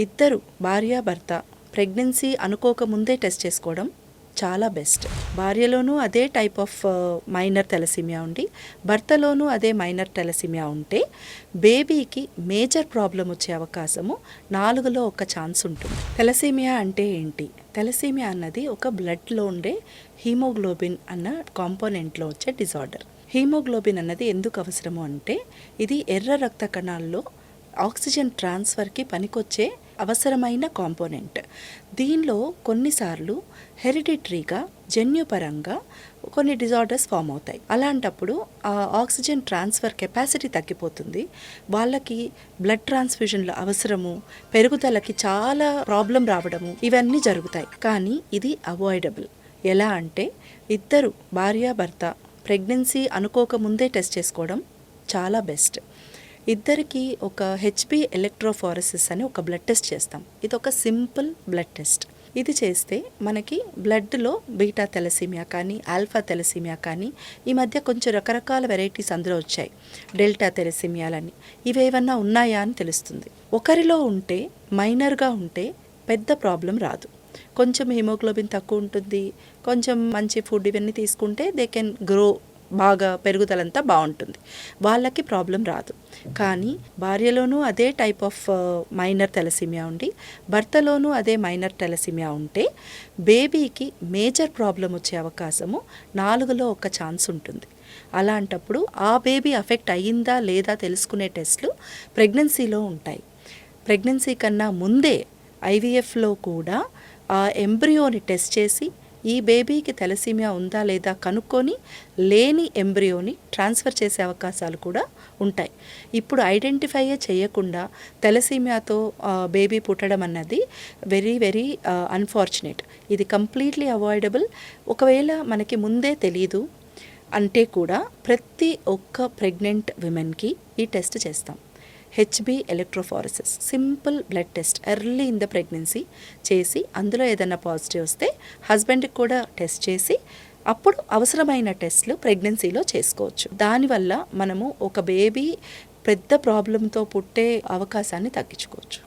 ఇద్దరు భార్యాభర్త pregnancy అనుకోకముందే test చేసుకోవడం చాలా బెస్ట్. భార్యలోనూ అదే టైప్ ఆఫ్ మైనర్ తెలసీమియా ఉండి భర్తలోనూ అదే మైనర్ తెలసీమియా ఉంటే బేబీకి మేజర్ ప్రాబ్లం వచ్చే అవకాశము 4లో 1 ఛాన్స్ ఉంటుంది. తెలసీమియా అంటే ఏంటి? తెలసీమియా అన్నది ఒక బ్లడ్లో ఉండే హీమోగ్లోబిన్ అన్న కాంపోనెంట్లో వచ్చే డిజార్డర్. హీమోగ్లోబిన్ అన్నది ఎందుకు అవసరము అంటే ఇది ఎర్ర రక్త కణాల్లో ఆక్సిజన్ ట్రాన్స్ఫర్కి పనికొచ్చే అవసరమైన కాంపోనెంట్. దీనిలో కొన్నిసార్లు హెరిడిటరీగా జన్యుపరంగా కొన్ని డిజార్డర్స్ ఫామ్ అవుతాయి. అలాంటప్పుడు ఆ ఆక్సిజన్ ట్రాన్స్ఫర్ కెపాసిటీ తగ్గిపోతుంది. వాళ్ళకి బ్లడ్ ట్రాన్స్ఫ్యూజన్ల అవసరము, పెరుగుదలకి చాలా ప్రాబ్లం రావడము ఇవన్నీ జరుగుతాయి. కానీ ఇది అవాయిడబుల్. ఎలా అంటే ఇద్దరు భార్యాభర్త ప్రెగ్నెన్సీ అనుకోకముందే టెస్ట్ చేసుకోవడం చాలా బెస్ట్. ఇద్దరికి ఒక హెచ్బి ఎలక్ట్రోఫారెసిస్ అని ఒక బ్లడ్ టెస్ట్ చేస్తాం. ఇది ఒక సింపుల్ బ్లడ్ టెస్ట్. ఇది చేస్తే మనకి బ్లడ్లో బీటా తెలసీమియా కానీ ఆల్ఫా తెలసీమియా కానీ ఈ మధ్య కొంచెం రకరకాల వెరైటీస్ అందులో వచ్చాయి, డెల్టా తెలసీమియాలని, ఇవేవన్నా ఉన్నాయా అని తెలుస్తుంది. ఒకరిలో ఉంటే మైనర్గా ఉంటే పెద్ద ప్రాబ్లం రాదు. కొంచెం హిమోగ్లోబిన్ తక్కువ ఉంటుంది, కొంచెం మంచి ఫుడ్ ఇవన్నీ తీసుకుంటే దే కెన్ గ్రో, బాగా పెరుగుదలంతా బాగుంటుంది, వాళ్ళకి ప్రాబ్లం రాదు. కానీ భార్యలోనూ అదే టైప్ ఆఫ్ మైనర్ తెలసీమియా ఉండి భర్తలోనూ అదే మైనర్ తెలసీమియా ఉంటే బేబీకి మేజర్ ప్రాబ్లం వచ్చే అవకాశము 4లో 1 ఛాన్స్ ఉంటుంది. అలాంటప్పుడు ఆ బేబీ అఫెక్ట్ అయ్యిందా లేదా తెలుసుకునే టెస్ట్లు ప్రెగ్నెన్సీలో ఉంటాయి. ప్రెగ్నెన్సీ కన్నా ముందే ఐవీఎఫ్లో కూడా ఆ ఎంబ్రియోని టెస్ట్ చేసి ఈ బేబీకి తెలసీమియా ఉందా లేదా కనుక్కొని లేని ఎంబ్రియోని ట్రాన్స్ఫర్ చేసే అవకాశాలు కూడా ఉంటాయి. ఇప్పుడు ఐడెంటిఫై చేయకుండా తెలసీమియాతో బేబీ పుట్టడం అన్నది వెరీ వెరీ అన్ఫార్చునేట్. ఇది కంప్లీట్లీ అవాయిడబుల్. ఒకవేళ మనకి ముందే తెలీదు అంటే కూడా ప్రతి ఒక్క ప్రెగ్నెంట్ విమెన్కి ఈ టెస్ట్ చేస్తాం. HB electrophoresis simple blood test early in the pregnancy చేసి అందులో ఏదైనా పాజిటివ్ వస్తే హస్బెండ్కి కూడా టెస్ట్ చేసి అప్పుడు అవసరమైన టెస్ట్లు ప్రెగ్నెన్సీలో చేసుకోవచ్చు. దానివల్ల మనము ఒక బేబీ పెద్ద ప్రాబ్లంతో పుట్టే అవకాశాన్ని తగ్గించుకోవచ్చు.